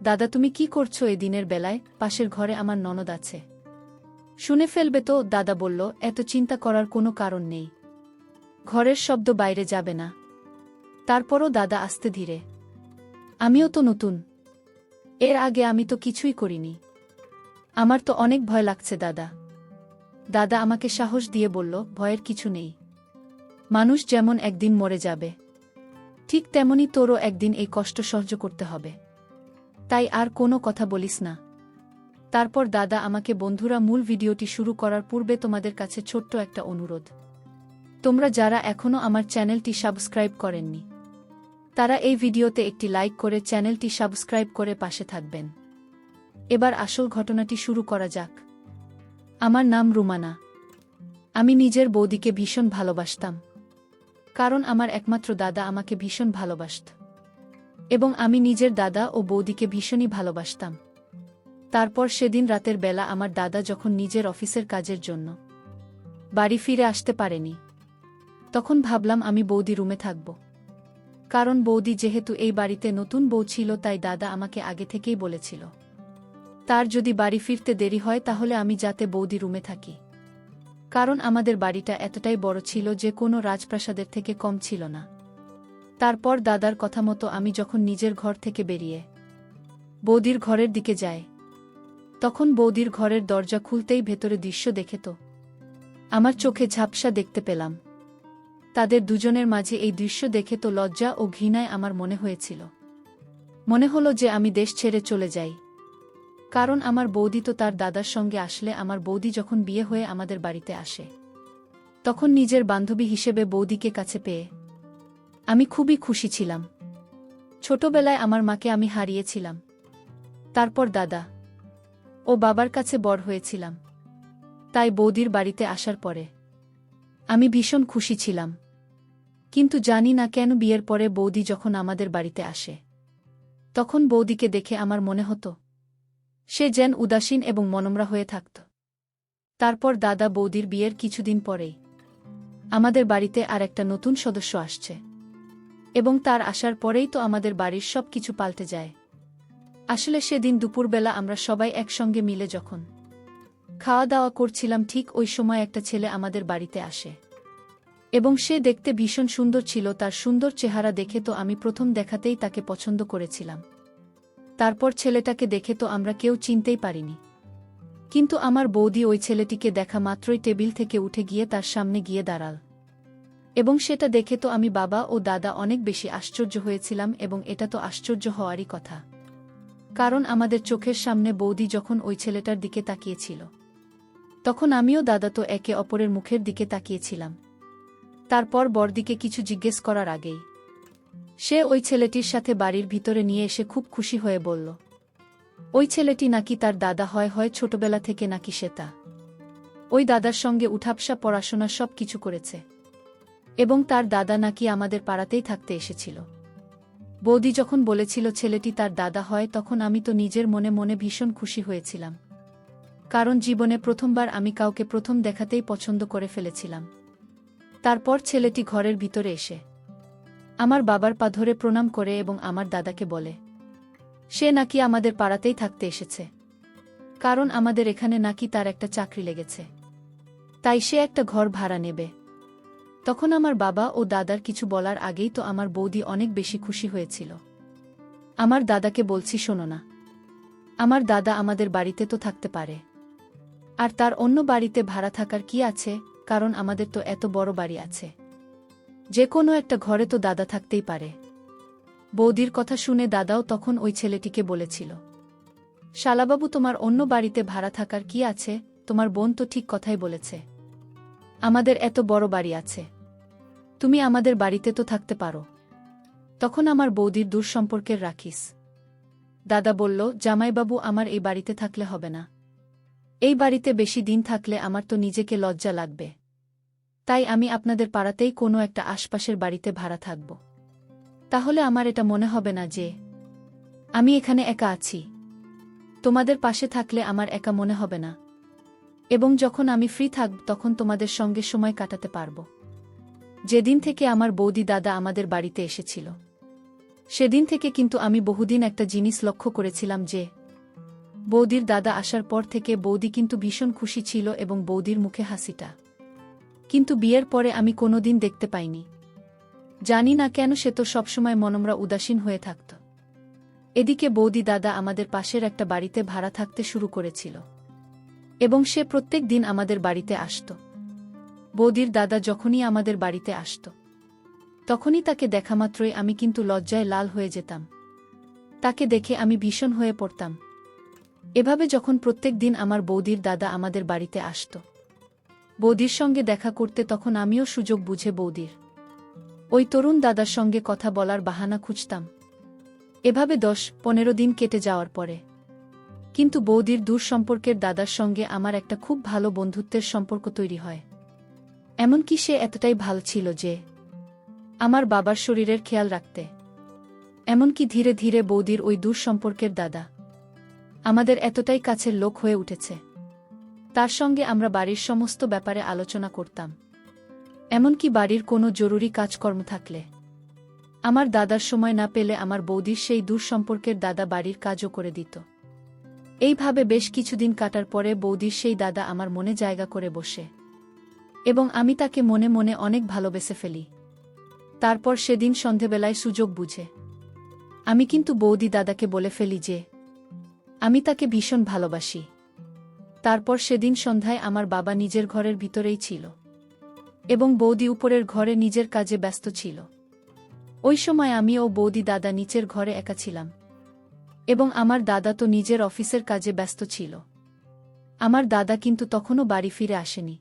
দাদা তুমি কি করছো এ দিনের বেলায়? পাশের ঘরে আমার ননদ আছে, শুনে ফেলবে তো। দাদা বলল, এত চিন্তা করার কোনো কারণ নেই, ঘরের শব্দ বাইরে যাবে না। তারপরও দাদা আস্তে ধীরে, আমিও তো নতুন, এর আগে আমি তো কিছুই করিনি, আমার তো অনেক ভয় লাগছে দাদা। দাদা আমাকে সাহস দিয়ে বলল, ভয়ের কিছু নেই, মানুষ যেমন একদিন মরে যাবে, ঠিক তেমনি তোরও একদিন এই কষ্ট সহ্য করতে হবে, তাই আর কোনো কথা বলিস না। তারপর দাদা আমাকে, বন্ধুরা মূল ভিডিওটি শুরু করার পূর্বে তোমাদের কাছে ছোট্ট একটা অনুরোধ, তোমরা যারা এখনও আমার চ্যানেলটি সাবস্ক্রাইব করেননি তারা এই ভিডিওতে একটি লাইক করে চ্যানেলটি সাবস্ক্রাইব করে পাশে থাকবেন। এবার আসল ঘটনাটি শুরু করা যাক। আমার নাম রুমানা। আমি নিজের বৌদিকে ভীষণ ভালোবাসতাম, কারণ আমার একমাত্র দাদা আমাকে ভীষণ ভালোবাসত, এবং আমি নিজের দাদা ও বৌদিকে ভীষণই ভালোবাসতাম। তারপর সেদিন রাতের বেলা আমার দাদা যখন নিজের অফিসের কাজের জন্য বাড়ি ফিরে আসতে পারেনি, তখন ভাবলাম আমি বৌদি রুমে থাকব, কারণ বৌদি যেহেতু এই বাড়িতে নতুন বউ ছিল, তাই দাদা আমাকে আগে থেকেই বলেছিল তার যদি বাড়ি ফিরতে দেরি হয় তাহলে আমি যাতে বৌদি রুমে থাকি, কারণ আমাদের বাড়িটা এতটাই বড় ছিল যে কোনো রাজপ্রাসাদের থেকে কম ছিল না। তারপর দাদার কথা মতো আমি যখন নিজের ঘর থেকে বেরিয়ে বৌদির ঘরের দিকে যাই, তখন বৌদির ঘরের দরজা খুলতেই ভেতরে দৃশ্য দেখে তো আমার চোখে ঝাপসা দেখতে পেলাম। তাদের দুজনের মাঝে এই দৃশ্য দেখে তো লজ্জা ও ঘৃণায় আমার মনে হয়েছিল, মনে হলো যে আমি দেশ ছেড়ে চলে যাই, কারণ আমার বৌদি তো তার দাদার সঙ্গে আসলে আমার বৌদি যখন বিয়ে হয়ে আমাদের বাড়িতে আসে, তখন নিজের বান্ধবী হিসেবে বৌদিকে কাছে পেয়ে আমি খুবই খুশি ছিলাম। ছোটবেলায় আমার মাকে আমি হারিয়েছিলাম, তারপর দাদা ও বাবার কাছে বড় হয়েছিলাম, তাই বৌদির বাড়িতে আসার পরে আমি ভীষণ খুশি ছিলাম। কিন্তু জানি না কেন বিয়ের পরে বৌদি যখন আমাদের বাড়িতে আসে, তখন বৌদিকে দেখে আমার মনে হতো সে যেন উদাসীন এবং মনমরা হয়ে থাকত। তারপর দাদা বৌদির বিয়ের কিছুদিন পরেই আমাদের বাড়িতে আর একটা নতুন সদস্য আসছে, এবং তার আসার পরেই তো আমাদের বাড়ির সব কিছু পাল্টে যায়। আসলে সেদিন দুপুরবেলা আমরা সবাই একসঙ্গে মিলে যখন খাওয়া দাওয়া করছিলাম, ঠিক ওই সময় একটা ছেলে আমাদের বাড়িতে আসে, এবং সে দেখতে ভীষণ সুন্দর ছিল। তার সুন্দর চেহারা দেখে তো আমি প্রথম দেখাতেই তাকে পছন্দ করেছিলাম। তারপর ছেলেটাকে দেখে তো আমরা কেউ চিনতেই পারিনি, কিন্তু আমার বৌদি ওই ছেলেটিকে দেখা মাত্রই টেবিল থেকে উঠে গিয়ে তার সামনে গিয়ে দাঁড়াল, এবং সেটা দেখে তো আমি, বাবা ও দাদা অনেক বেশি আশ্চর্য হয়েছিলাম। এবং এটা তো আশ্চর্য হওয়ারই কথা, কারণ আমাদের চোখের সামনে বৌদি যখন ওই ছেলেটার দিকে তাকিয়েছিল, তখন আমিও দাদা তো একে অপরের মুখের দিকে তাকিয়েছিলাম। তারপর বড়দিকে কিছু জিজ্ঞেস করার আগেই সে ওই ছেলেটির সাথে বাড়ির ভিতরে নিয়ে এসে খুব খুশি হয়ে বলল ওই ছেলেটি নাকি তার দাদা হয় ছোটবেলা থেকে নাকি সে ওই দাদার সঙ্গে উঠাবসা পড়াশোনা সব কিছু করেছে, এবং তার দাদা নাকি আমাদের পাড়াতেই থাকতে এসেছিল। বৌদি যখন বলেছিল ছেলেটি তার দাদা হয়, তখন আমি তো নিজের মনে মনে ভীষণ খুশি হয়েছিলাম, কারণ জীবনে প্রথমবার আমি কাউকে প্রথম দেখাতেই পছন্দ করে ফেলেছিলাম। তারপর ছেলেটি ঘরের ভিতরে এসে আমার বাবার পা ধরে প্রণাম করে এবং আমার দাদাকে বলে সে নাকি আমাদের পাড়াতেই থাকতে এসেছে, কারণ আমাদের এখানে নাকি তার একটা চাকরি লেগেছে, তাই সে একটা ঘর ভাড়া নেবে। তখন আমার বাবা ও দাদার কিছু বলার আগেই তো আমার বৌদি অনেক বেশি খুশি হয়েছিল। আমার দাদাকে বলছি, শোনো না, আমার দাদা আমাদের বাড়িতে তো থাকতে পারে, আর তার অন্য বাড়িতে ভাড়া থাকার কি আছে, কারণ আমাদের তো এত বড় বাড়ি আছে, যে কোনো একটা ঘরে তো দাদা থাকতেই পারে। বৌদির কথা শুনে দাদাও তখন ওই ছেলেটিকে বলেছিল, শালাবাবু, তোমার অন্য বাড়িতে ভাড়া থাকার কি আছে, তোমার বোন তো ঠিক কথাই বলেছে, আমাদের এত বড় বাড়ি আছে, তুমি আমাদের বাড়িতে তো থাকতে পারো। তখন আমার বৌদির দূর সম্পর্কের রাখিস দাদা বলল, জামাইবাবু, আমার এই বাড়িতে থাকলে হবে না, এই বাড়িতে বেশি দিন থাকলে আমার তো নিজেকে লজ্জা লাগবে, তাই আমি আপনাদের পাড়াতেই কোনো একটা আশপাশের বাড়িতে ভাড়া থাকব, তাহলে আমার এটা মনে হবে না যে আমি এখানে একা আছি। তোমাদের পাশে থাকলে আমার একা মনে হবে না, এবং যখন আমি ফ্রি থাকব তখন তোমাদের সঙ্গে সময় কাটাতে পারব। যেদিন থেকে আমার বৌদি দাদা আমাদের বাড়িতে এসেছিল, সেদিন থেকে কিন্তু আমি বহুদিন একটা জিনিস লক্ষ্য করেছিলাম যে বৌদির দাদা আসার পর থেকে বৌদি কিন্তু ভীষণ খুশি ছিল এবং বৌদির মুখে হাসিটা কিন্তু বিয়ের পরে আমি কোনোদিন দেখতে পাইনি। জানি না কেন, সে তো সবসময় মনমরা উদাসীন হয়ে থাকত। এদিকে বৌদি দাদা আমাদের পাশের একটা বাড়িতে ভাড়া থাকতে শুরু করেছিল এবং সে প্রত্যেক দিন আমাদের বাড়িতে আসত। বৌদির দাদা যখনই আমাদের বাড়িতে আসত তখনই তাকে দেখামাত্রই আমি কিন্তু লজ্জায় লাল হয়ে যেতাম। তাকে দেখে আমি ভীষণ হয়ে পড়তাম। এভাবে যখন প্রত্যেক দিন আমার বৌদির দাদা আমাদের বাড়িতে আসত বৌদির সঙ্গে দেখা করতে, তখন আমিও সুযোগ বুঝে বৌদির ওই তরুণ দাদার সঙ্গে কথা বলার বাহানা খুঁজতাম। এভাবে 10-15 দিন কেটে যাওয়ার পরে কিন্তু বৌদির দূর সম্পর্কের দাদার সঙ্গে আমার একটা খুব ভালো বন্ধুত্বের সম্পর্ক তৈরি হয়। এমনকি সে এতটাই ভালো ছিল যে আমার বাবার শরীরের খেয়াল রাখতে। এমনকি ধীরে ধীরে বৌদির ওই দূর সম্পর্কের দাদা আমাদের এতটাই কাছের লোক হয়ে উঠেছে, তার সঙ্গে আমরা বাড়ির সমস্ত ব্যাপারে আলোচনা করতাম। এমনকি বাড়ির কোনো জরুরি কাজকর্ম থাকলে আমার দাদার সময় না পেলে আমার বৌদির সেই দূর সম্পর্কের দাদা বাড়ির কাজও করে দিত। এইভাবে বেশ কিছুদিন কাটার পরে বৌদির সেই দাদা আমার মনে জায়গা করে বসে এবং আমি তাকে মনে মনে অনেক ভালোবেসে ফেলি। তারপর সেদিন সন্ধেবেলায় সুযোগ বুঝে আমি কিন্তু বৌদি দাদাকে বলে ফেলি যে আমি তাকে ভীষণ ভালোবাসি। তারপর সেদিন সন্ধ্যায় আমার বাবা নিজের ঘরের ভিতরেই ছিল এবং বৌদি উপরের ঘরে নিজের কাজে ব্যস্ত ছিল। ওই সময় আমি ও বৌদি দাদা নিচের ঘরে একা ছিলাম এবং আমার দাদা তো নিজের অফিসের কাজে ব্যস্ত ছিল। আমার দাদা কিন্তু তখনও বাড়ি ফিরে আসেনি।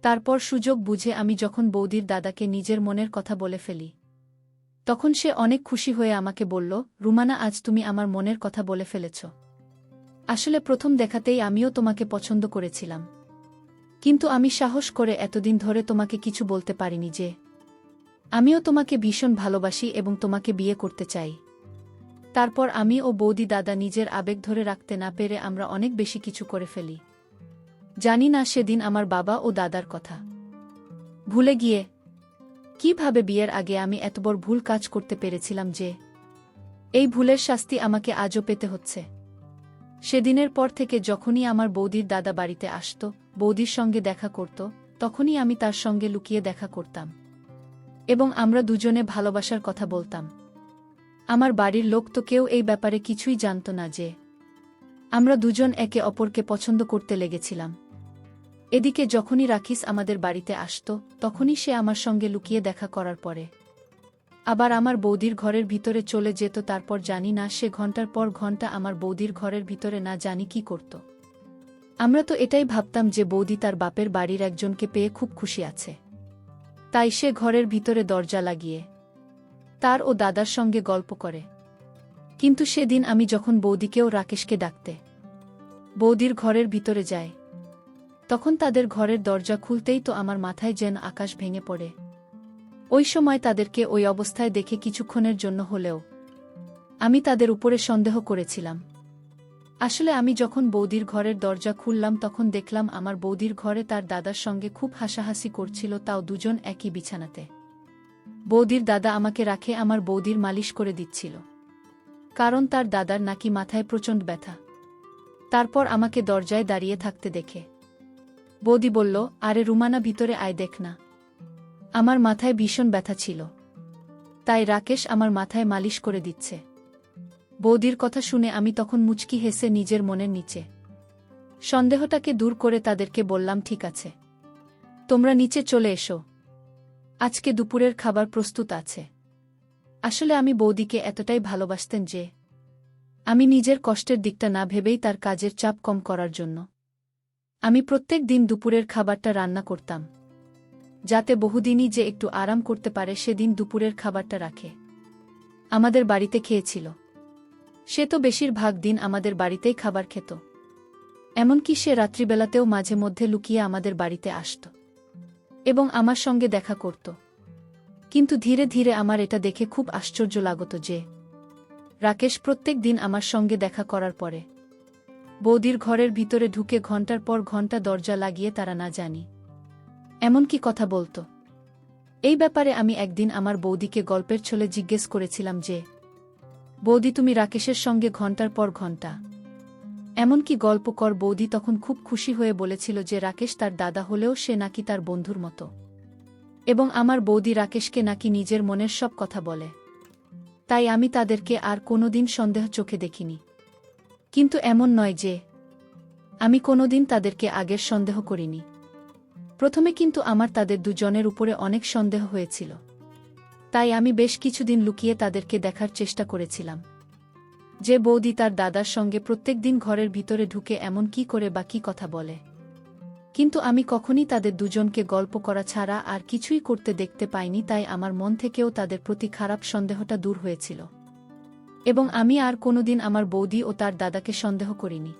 তারপর সুযোগ বুঝে আমি যখন বৌদির দাদাকে নিজের মনের কথা বলে ফেলি তখন সে অনেক খুশি হয়ে আমাকে বলল, রুমানা, আজ তুমি আমার মনের কথা বলে ফেলেছ। আসলে প্রথম দেখাতেই আমিও তোমাকে পছন্দ করেছিলাম, কিন্তু আমি সাহস করে এতদিন ধরে তোমাকে কিছু বলতে পারিনি যে আমিও তোমাকে ভীষণ ভালোবাসি এবং তোমাকে বিয়ে করতে চাই। তারপর আমি ও বৌদি দাদা নিজের আবেগ ধরে রাখতে না পেরে আমরা অনেক বেশি কিছু করে ফেলি। জানি না সেদিন আমার বাবা ও দাদার কথা ভুলে গিয়ে কিভাবে বিয়ের আগে আমি এত বড় ভুল কাজ করতে পেরেছিলাম যে এই ভুলের শাস্তি আমাকে আজও পেতে হচ্ছে। সেদিনের পর থেকে যখনই আমার বৌদির দাদা বাড়িতে আসত, বৌদির সঙ্গে দেখা করত, তখনই আমি তার সঙ্গে লুকিয়ে দেখা করতাম এবং আমরা দুজনে ভালোবাসার কথা বলতাম। আমার বাড়ির লোক তো কেউ এই ব্যাপারে কিছুই জানত না যে আমরা দুজন একে অপরকে পছন্দ করতে লেগেছিলাম। এদিকে যখনই রাকিস আমাদের বাড়িতে আসত তখনই সে আমার সঙ্গে লুকিয়ে দেখা করার পরে আবার আমার বৌদির ঘরের ভিতরে চলে যেত। তারপর জানি না সে ঘন্টার পর ঘন্টা আমার বৌদির ঘরের ভিতরে না জানি কি করত। আমরা তো এটাই ভাবতাম যে বৌদি তার বাপের বাড়ির একজনকে পেয়ে খুব খুশি আছে, তাই সে ঘরের ভিতরে দরজা লাগিয়ে তার ও দাদার সঙ্গে গল্প করে। কিন্তু সেদিন আমি যখন বৌদিকেও রাকেশকে ডাকতে বৌদির ঘরের ভিতরে যায় তখন তাদের ঘরের দরজা খুলতেই তো আমার মাথায় যেন আকাশ ভেঙে পড়ে। ওই সময় তাদেরকে ওই অবস্থায় দেখে কিছুক্ষণের জন্য হলেও আমি তাদের উপরে সন্দেহ করেছিলাম। আসলে আমি যখন বৌদির ঘরের দরজা খুললাম তখন দেখলাম আমার বৌদির ঘরে তার দাদার সঙ্গে খুব হাসাহাসি করছিল, তাও দুজন একই বিছানাতে। বৌদির দাদা আমাকে রাখে আমার বৌদির মালিশ করে দিচ্ছিল, কারণ তার দাদার নাকি মাথায় প্রচণ্ড ব্যথা। তারপর আমাকে দরজায় দাঁড়িয়ে থাকতে দেখে বৌদি বলল, আরে রুমানা, ভিতরে আয়, দেখ না, আমার মাথায় ভীষণ ব্যথা ছিল, তাই রাকেশ আমার মাথায় মালিশ করে দিচ্ছে। বৌদির কথা শুনে আমি তখন মুচকি হেসে নিজের মনের নিচে সন্দেহটাকে দূর করে তাদেরকে বললাম, ঠিক আছে, তোমরা নিচে চলে এসো, আজকে দুপুরের খাবার প্রস্তুত আছে। আসলে আমি বৌদিকে এতটাই ভালোবাসতেন যে আমি নিজের কষ্টের দিকটা না ভেবেই তার কাজের চাপ কম করার জন্য আমি প্রত্যেক দিন দুপুরের খাবারটা রান্না করতাম, যাতে বহুদিনই যে একটু আরাম করতে পারে সেদিন দুপুরের খাবারটা রাখে আমাদের বাড়িতে খেয়েছিল। সে তো বেশিরভাগ দিন আমাদের বাড়িতেই খাবার খেত, এমনকি সে রাত্রিবেলাতেও মাঝে মধ্যে লুকিয়ে আমাদের বাড়িতে আসত এবং আমার সঙ্গে দেখা করত। কিন্তু ধীরে ধীরে আমার এটা দেখে খুব আশ্চর্য লাগত যে রাকেশ প্রত্যেক দিন আমার সঙ্গে দেখা করার পরে বৌদির ঘরের ভিতরে ঢুকে ঘন্টার পর ঘন্টা দরজা লাগিয়ে তারা না জানি এমনকি কথা বলত। এই ব্যাপারে আমি একদিন আমার বৌদিকে গল্পের ছলে জিজ্ঞেস করেছিলাম যে, বৌদি তুমি রাকেশের সঙ্গে ঘণ্টার পর ঘণ্টা এমনকি গল্প কর। বৌদি তখন খুব খুশি হয়ে বলেছিল যে রাকেশ তার দাদা হলেও সে নাকি তার বন্ধুর মতো, এবং আমার বৌদি রাকেশকে নাকি নিজের মনের সব কথা বলে। তাই আমি তাদেরকে আর কোনোদিন সন্দেহ চোখে দেখিনি। কিন্তু এমন নয় যে আমি কোনোদিন তাদেরকে আগের সন্দেহ করিনি। প্রথমে কিন্তু আমার তাদের দুজনের উপরে অনেক সন্দেহ হয়েছিল। তাই আমি বেশ কিছুদিন লুকিয়ে তাদেরকে দেখার চেষ্টা করেছিলাম যে বৌদি তার দাদার সঙ্গে প্রত্যেকদিন ঘরের ভিতরে ঢুকে এমন কি করে বা কী কথা বলে। কিন্তু আমি কখনই তাদের দুজনকে গল্প করা ছাড়া আর কিছুই করতে দেখতে পাইনি। তাই আমার মন থেকেও তাদের প্রতি খারাপ সন্দেহটা দূর হয়েছিল, এবং আমি আর কোনোদিন আমার বৌদি ও তার দাদাকে সন্দেহ করিনি।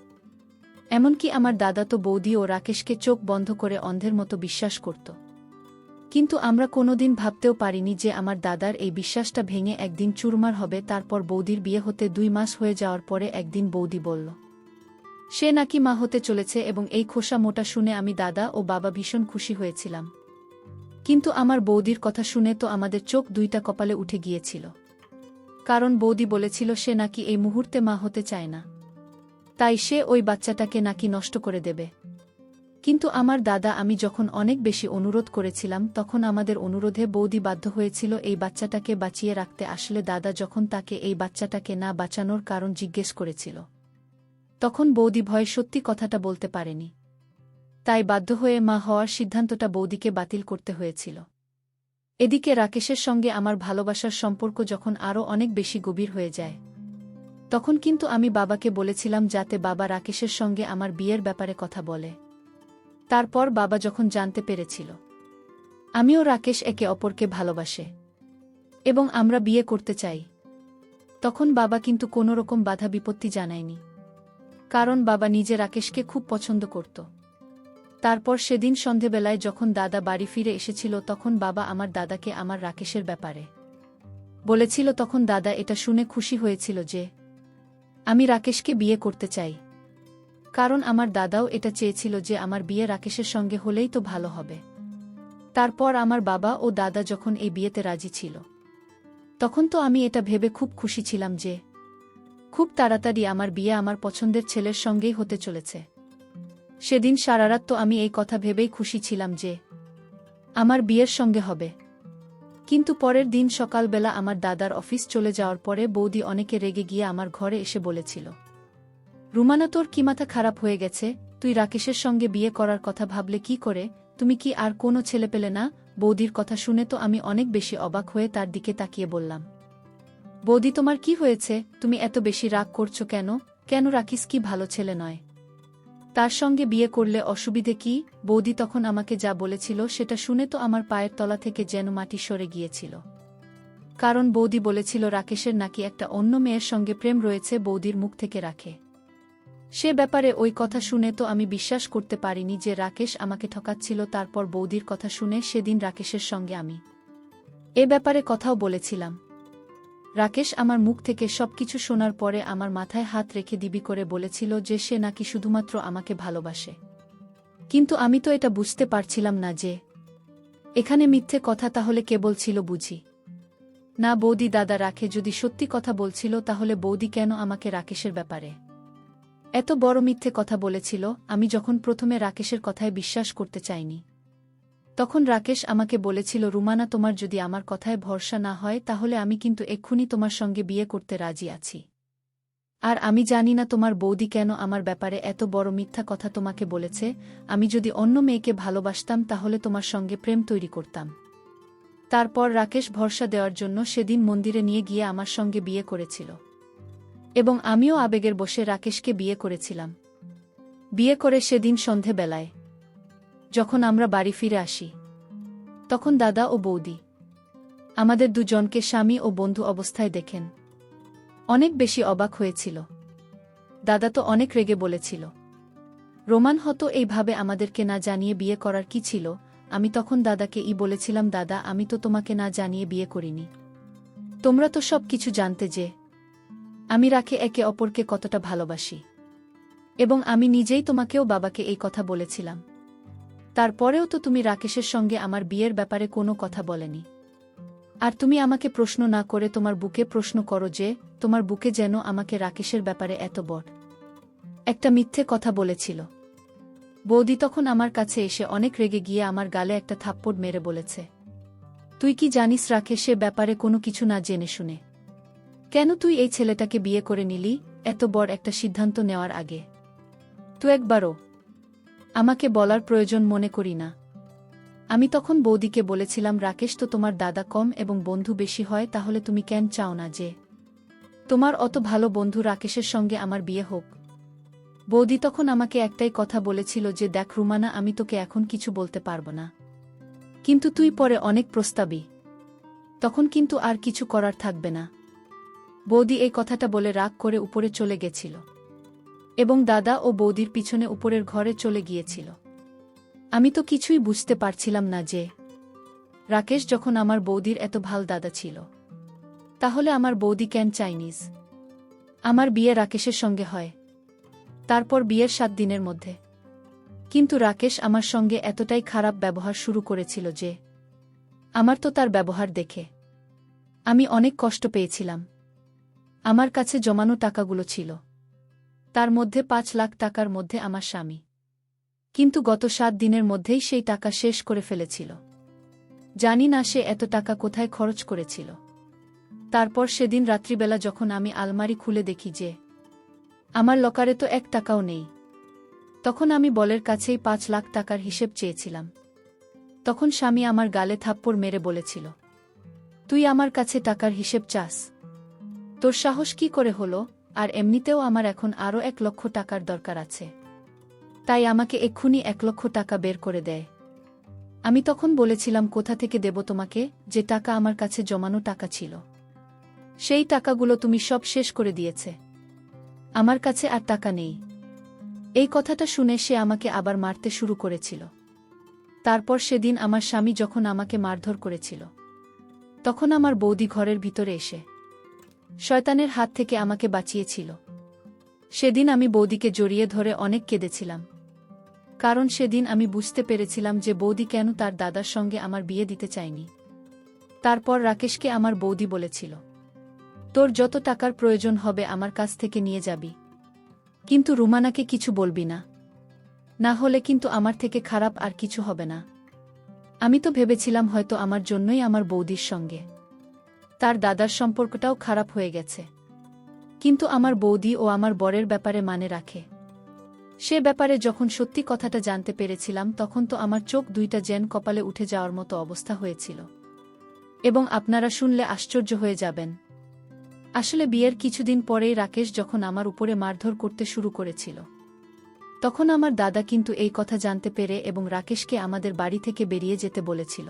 এমনকি আমার দাদা তো বৌদি ও রাকেশকে চোখ বন্ধ করে অন্ধের মতো বিশ্বাস করত। কিন্তু আমরা কোনোদিন ভাবতেও পারিনি যে আমার দাদার এই বিশ্বাসটা ভেঙে একদিন চুরমার হবে। তারপর বৌদির বিয়ে হতে 2 মাস হয়ে যাওয়ার পরে একদিন বৌদি বলল সে নাকি মা হতে চলেছে, এবং এই খোসা মোটা শুনে আমি দাদা ও বাবা ভীষণ খুশি হয়েছিলাম। কিন্তু আমার বৌদির কথা শুনে তো আমাদের চোখ দুইটা কপালে উঠে গিয়েছিল, কারণ বৌদি বলেছিল সে নাকি এই মুহূর্তে মা হতে চায় না, তাই সে ওই বাচ্চাটাকে নাকি নষ্ট করে দেবে। কিন্তু আমার দাদা আমি যখন অনেক বেশি অনুরোধ করেছিলাম তখন আমাদের অনুরোধে বৌদি বাধ্য হয়েছিল এই বাচ্চাটাকে বাঁচিয়ে রাখতে। আসলে দাদা যখন তাকে এই বাচ্চাটাকে না বাঁচানোর কারণ জিজ্ঞেস করেছিল তখন বৌদি ভয়ে সত্যি কথাটা বলতে পারেনি। তাই বাধ্য হয়ে মা হওয়ার সিদ্ধান্তটা বৌদিকে বাতিল করতে হয়েছিল। এদিকে রাকেশের সঙ্গে আমার ভালোবাসার সম্পর্ক যখন আরও অনেক বেশি গভীর হয়ে যায়, তখন কিন্তু আমি বাবাকে বলেছিলাম যাতে বাবা রাকেশের সঙ্গে আমার বিয়ের ব্যাপারে কথা বলে। তারপর বাবা যখন জানতে পেরেছিল আমিও রাকেশ একে অপরকে ভালোবাসে এবং আমরা বিয়ে করতে চাই, তখন বাবা কিন্তু কোনোরকম বাধা বিপত্তি জানায়নি, কারণ বাবা নিজে রাকেশকে খুব পছন্দ করত। তারপর সেদিন সন্ধেবেলায় যখন দাদা বাড়ি ফিরে এসেছিল তখন বাবা আমার দাদাকে আমার রাকেশের ব্যাপারে বলেছিল। তখন দাদা এটা শুনে খুশি হয়েছিল যে আমি রাকেশকে বিয়ে করতে চাই, কারণ আমার দাদাও এটা চেয়েছিল যে আমার বিয়ে রাকেশের সঙ্গে হলেই তো ভালো হবে। তারপর আমার বাবা ও দাদা যখন এই বিয়েতে রাজি ছিল তখন তো আমি এটা ভেবে খুব খুশি ছিলাম যে খুব তাড়াতাড়ি আমার বিয়ে আমার পছন্দের ছেলের সঙ্গেই হতে চলেছে। সেদিন সারারাত তো আমি এই কথা ভেবেই খুশি ছিলাম যে আমার বিয়ের সঙ্গে হবে। কিন্তু পরের দিন সকালবেলা আমার দাদার অফিস চলে যাওয়ার পরে বৌদি অনেকে রেগে গিয়ে আমার ঘরে এসে বলেছিল, রুমানা তোর কি মাথা খারাপ হয়ে গেছে? তুই রাকেশের সঙ্গে বিয়ে করার কথা ভাবলে কি করে? তুমি কি আর কোনো ছেলে পেলে না? বৌদির কথা শুনে তো আমি অনেক বেশি অবাক হয়ে তার দিকে তাকিয়ে বললাম, বৌদি তোমার কি হয়েছে? তুমি এত বেশি রাগ করছো কেন? কেন রাকেশ কি ভালো ছেলে নয়? তার সঙ্গে বিয়ে করলে অসুবিধে কি? বৌদি তখন আমাকে যা বলেছিল সেটা শুনে তো আমার পায়ের তলা থেকে যেন মাটি সরে গিয়েছিল। কারণ বৌদি বলেছিল রাকেশের নাকি একটা অন্য মেয়ের সঙ্গে প্রেম রয়েছে, বৌদির মুখ থেকে রাখে। সে ব্যাপারে ওই কথা শুনে তো আমি বিশ্বাস করতে পারিনি যে রাকেশ আমাকে ঠকাচ্ছিল। তারপর বৌদির কথা শুনে সেদিন রাকেশের সঙ্গে আমি এ ব্যাপারে কথাও বলেছিলাম। রাকেশ আমার মুখ থেকে সবকিছু শোনার পরে আমার মাথায় হাত রেখে দিবি করে বলেছিল যে সে নাকি শুধুমাত্র আমাকে ভালোবাসে। কিন্তু আমি তো এটা বুঝতে পারছিলাম না যে এখানে মিথ্যে কথা তাহলে কে বলছিল বুঝি না। বৌদি দাদা রাখে যদি সত্যি কথা বলছিল তাহলে বৌদি কেন আমাকে রাকেশের ব্যাপারে এত বড় মিথ্যে কথা বলেছিল? আমি যখন প্রথমে রাকেশের কথায় বিশ্বাস করতে চাইনি তখন রাকেশ আমাকে বলেছিল, রুমানা তোমার যদি আমার কথায় ভরসা না হয় তাহলে আমি কিন্তু এক্ষুনি তোমার সঙ্গে বিয়ে করতে রাজি আছি। আর আমি জানি না তোমার বৌদি কেন আমার ব্যাপারে এত বড় মিথ্যা কথা তোমাকে বলেছে। আমি যদি অন্য মেয়েকে ভালোবাসতাম তাহলে তোমার সঙ্গে প্রেম তৈরি করতাম। তারপর রাকেশ ভরসা দেওয়ার জন্য সেদিন মন্দিরে নিয়ে গিয়ে আমার সঙ্গে বিয়ে করেছিল, এবং আমিও আবেগের বশে রাকেশকে বিয়ে করেছিলাম। বিয়ে করে সেদিন সন্ধেবেলায় যখন আমরা বাড়ি ফিরে আসি তখন দাদা ও বৌদি আমাদের দুজনকে স্বামী ও বন্ধু অবস্থায় দেখেন অনেক বেশি অবাক হয়েছিল। দাদা তো অনেক রেগে বলেছিল, রোমান হতো এইভাবে আমাদেরকে না জানিয়ে বিয়ে করার কি ছিল? আমি তখন দাদাকে বলেছিলাম, দাদা আমি তো তোমাকে না জানিয়ে বিয়ে করিনি, তোমরা তো সব কিছু জানতে যে আমি রাখে একে অপরকে কতটা ভালোবাসি, এবং আমি নিজেই তোমাকেও বাবাকে এই কথা বলেছিলাম। তারপরেও তো তুমি রাকেশের সঙ্গে আমার বিয়ের ব্যাপারে কোনো কথা বলেনি। আর তুমি আমাকে প্রশ্ন না করে তোমার বুকে প্রশ্ন করো যে তোমার বুকে যেন আমাকে রাকেশের ব্যাপারে এত বড় একটা মিথ্যে কথা বলেছিল। বৌদি তখন আমার কাছে এসে অনেক রেগে গিয়ে আমার গালে একটা থাপ্পড় মেরে বলেছে, তুই কি জানিস রাকেশের ব্যাপারে কোনো কিছু না জেনে শুনে কেন তুই এই ছেলেটাকে বিয়ে করে নিলি এত বড় একটা সিদ্ধান্ত নেওয়ার আগে? তুই একবারও আমাকে বলার প্রয়োজন মনে করি না। আমি তখন বৌদিকে বলেছিলাম, রাকেশ তো তোমার দাদা কম এবং বন্ধু বেশি হয়, তাহলে তুমি কেন চাও না যে তোমার অত ভালো বন্ধু রাকেশের সঙ্গে আমার বিয়ে হোক? বৌদি তখন আমাকে একটাই কথা বলেছিল যে দেখ রুমানা, আমি তোকে এখন কিছু বলতে পারবো না, কিন্তু তুই পরে অনেক প্রস্তাবী, তখন কিন্তু আর কিছু করার থাকবে না। বৌদি এই কথাটা বলে রাগ করে উপরে চলে গেছিল এবং দাদা ও বৌদির পিছনে উপরের ঘরে চলে গিয়েছিল। আমি তো কিছুই বুঝতে পারছিলাম না যে রাকেশ যখন আমার বৌদির এত ভাল দাদা ছিল, তাহলে আমার বৌদি কেন চাইনিজ আমার বিয়ে রাকেশের সঙ্গে হয়, তারপর বিয়ের 7 দিনের মধ্যে। কিন্তু রাকেশ আমার সঙ্গে এতটাই খারাপ ব্যবহার শুরু করেছিল যে আমার তো তার ব্যবহার দেখে আমি অনেক কষ্ট পেয়েছিলাম। আমার কাছে জমানো টাকাগুলো ছিল, তার মধ্যে 5 লাখ টাকার মধ্যে আমার স্বামী কিন্তু গত 7 দিনের মধ্যেই সেই টাকা শেষ করে ফেলেছিল। জানি না সে এত টাকা কোথায় খরচ করেছিল। তারপর সেদিন রাত্রিবেলা যখন আমি আলমারি খুলে দেখি যে আমার লকারে তো 1 টাকাও নেই, তখন আমি বলের কাছেই 5 লাখ টাকার হিসেব চেয়েছিলাম। তখন স্বামী আমার গালে থাপ্পড় মেরে বলেছিল, তুই আমার কাছে টাকার হিসেব চাস? তোর সাহস কি করে হলো? আর এমনিতেও আমার এখন আরও 1 লক্ষ টাকার দরকার আছে, তাই আমাকে এক্ষুনি 1 লক্ষ টাকা বের করে দেয়। আমি তখন বলেছিলাম, কোথা থেকে দেব তোমাকে? যে টাকা আমার কাছে জমানো টাকা ছিল, সেই টাকাগুলো তুমি সব শেষ করে দিয়েছে, আমার কাছে আর টাকা নেই। এই কথাটা শুনে সে আমাকে আবার মারতে শুরু করেছিল। তারপর সেদিন আমার স্বামী যখন আমাকে মারধর করেছিল, তখন আমার বৌদি ঘরের ভিতরে এসে শয়তানের হাত থেকে আমাকে বাঁচিয়েছিল। সেদিন আমি বৌদিকে জড়িয়ে ধরে অনেক কেঁদেছিলাম, কারণ সেদিন আমি বুঝতে পেরেছিলাম যে বৌদি কেন তার দাদার সঙ্গে আমার বিয়ে দিতে চায়নি। তারপর রাকেশকে আমার বৌদি বলেছিল, তোর যত টাকার প্রয়োজন হবে আমার কাছ থেকে নিয়ে যাবি, কিন্তু রুমানাকে কিছু বলবি না, না হলে কিন্তু আমার থেকে খারাপ আর কিছু হবে না। আমি তো ভেবেছিলাম হয়তো আমার জন্যই আমার বৌদির সঙ্গে তার দাদার সম্পর্কটাও খারাপ হয়ে গেছে, কিন্তু আমার বৌদি ও আমার বরের ব্যাপারে মানে রাখে। সে ব্যাপারে যখন সত্যি কথাটা জানতে পেরেছিলাম, তখন তো আমার চোখ দুইটা যেন কপালে উঠে যাওয়ার মতো অবস্থা হয়েছিল। এবং আপনারা শুনলে আশ্চর্য হয়ে যাবেন। আসলে বিয়ের কিছুদিন পরেই রাকেশ যখন আমার উপরে মারধর করতে শুরু করেছিল, তখন আমার দাদা কিন্তু এই কথা জানতে পেরে এবং রাকেশকে আমাদের বাড়ি থেকে বেরিয়ে যেতে বলেছিল।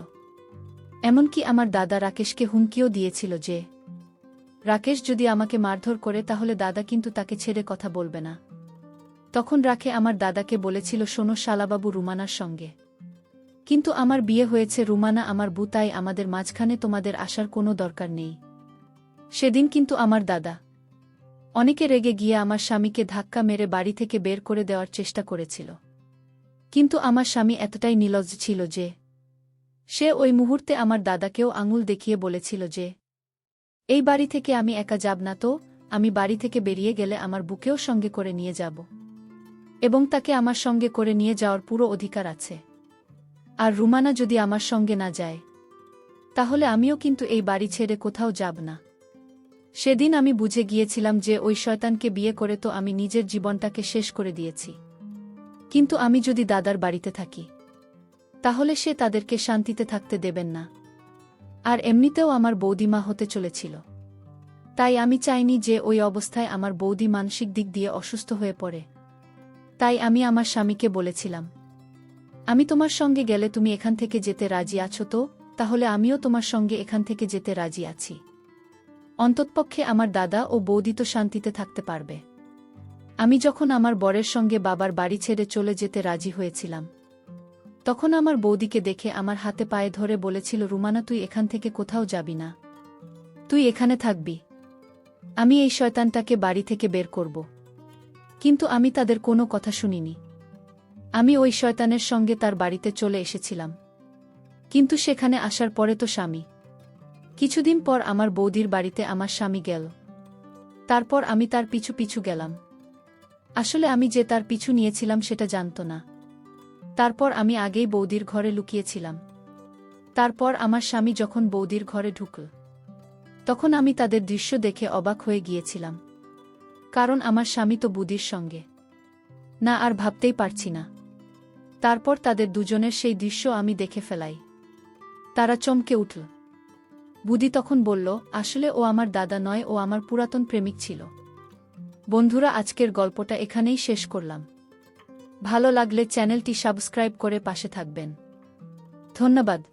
এমনকি আমার দাদা রাকেশকে হুমকিও দিয়েছিল যে রাকেশ যদি আমাকে মারধর করে তাহলে দাদা কিন্তু তাকে ছেড়ে কথা বলবে না। তখন রাখে আমার দাদাকে বলেছিল, শোনো শালাবাবু, রুমানার সঙ্গে কিন্তু আমার বিয়ে হয়েছে, রুমানা আমার বউ, তাই আমাদের মাঝখানে তোমাদের আসার কোনো দরকার নেই। সেদিন কিন্তু আমার দাদা অনেকে রেগে গিয়ে আমার স্বামীকে ধাক্কা মেরে বাড়ি থেকে বের করে দেওয়ার চেষ্টা করেছিল, কিন্তু আমার স্বামী এতটাই নির্লজ্জ ছিল যে সে ওই মুহূর্তে আমার দাদাকেও আঙুল দেখিয়ে বলেছিল যে এই বাড়ি থেকে আমি একা যাব না, তো আমি বাড়ি থেকে বেরিয়ে গেলে আমার বুকেও সঙ্গে করে নিয়ে যাব এবং তাকে আমার সঙ্গে করে নিয়ে যাওয়ার পুরো অধিকার আছে। আর রুমানা যদি আমার সঙ্গে না যায় তাহলে আমিও কিন্তু এই বাড়ি ছেড়ে কোথাও যাব না। সেদিন আমি বুঝে গিয়েছিলাম যে ওই শয়তানকে বিয়ে করে তো আমি নিজের জীবনটাকে শেষ করে দিয়েছি, কিন্তু আমি যদি দাদার বাড়িতে থাকি তাহলে সে তাদেরকে শান্তিতে থাকতে দেবেন না। আর এমনিতেও আমার বৌদিমা হতে চলেছিল, তাই আমি চাইনি যে ওই অবস্থায় আমার বৌদি মানসিক দিক দিয়ে অসুস্থ হয়ে পড়ে। তাই আমি আমার স্বামীকে বলেছিলাম, আমি তোমার সঙ্গে গেলে তুমি এখান থেকে যেতে রাজি আছো তো? তাহলে আমিও তোমার সঙ্গে এখান থেকে যেতে রাজি আছি, অন্ততপক্ষে আমার দাদা ও বৌদি তো শান্তিতে থাকতে পারবে। আমি যখন আমার বরের সঙ্গে বাবার বাড়ি ছেড়ে চলে যেতে রাজি হয়েছিলাম, তখন আমার বৌদিকে দেখে আমার হাতে পায়ে ধরে বলেছিল, রুমানা তুই এখান থেকে কোথাও যাবি না, তুই এখানে থাকবি, আমি এই শয়তানটাকে বাড়ি থেকে বের করব। কিন্তু আমি তাদের কোনো কথা শুনিনি। আমি ওই শয়তানের সঙ্গে তার বাড়িতে চলে এসেছিলাম। কিন্তু সেখানে আসার পরে তো স্বামী। কিছুদিন পর আমার বৌদির বাড়িতে আমার স্বামী গেল। তারপর আমি তার পিছু পিছু গেলাম। আসলে আমি যে তার পিছু নিয়েছিলাম সেটা জানত না। তারপর আমি আগেই বৌদির ঘরে লুকিয়েছিলাম। তারপর আমার স্বামী যখন বৌদির ঘরে ঢুকল, তখন আমি তাদের দৃশ্য দেখে অবাক হয়ে গিয়েছিলাম। কারণ আমার স্বামী তো বুদির সঙ্গে না, আর ভাবতেই পারছি না। তারপর তাদের দুজনের সেই দৃশ্য আমি দেখে ফেলাই। তারা চমকে উঠল। বুদি তখন বলল, আসলে ও আমার দাদা নয়, ও আমার পুরাতন প্রেমিক ছিল। বন্ধুরা, আজকের গল্পটা এখানেই শেষ করলাম। ভালো লাগলে চ্যানেলটি সাবস্ক্রাইব করে পাশে থাকবেন। ধন্যবাদ।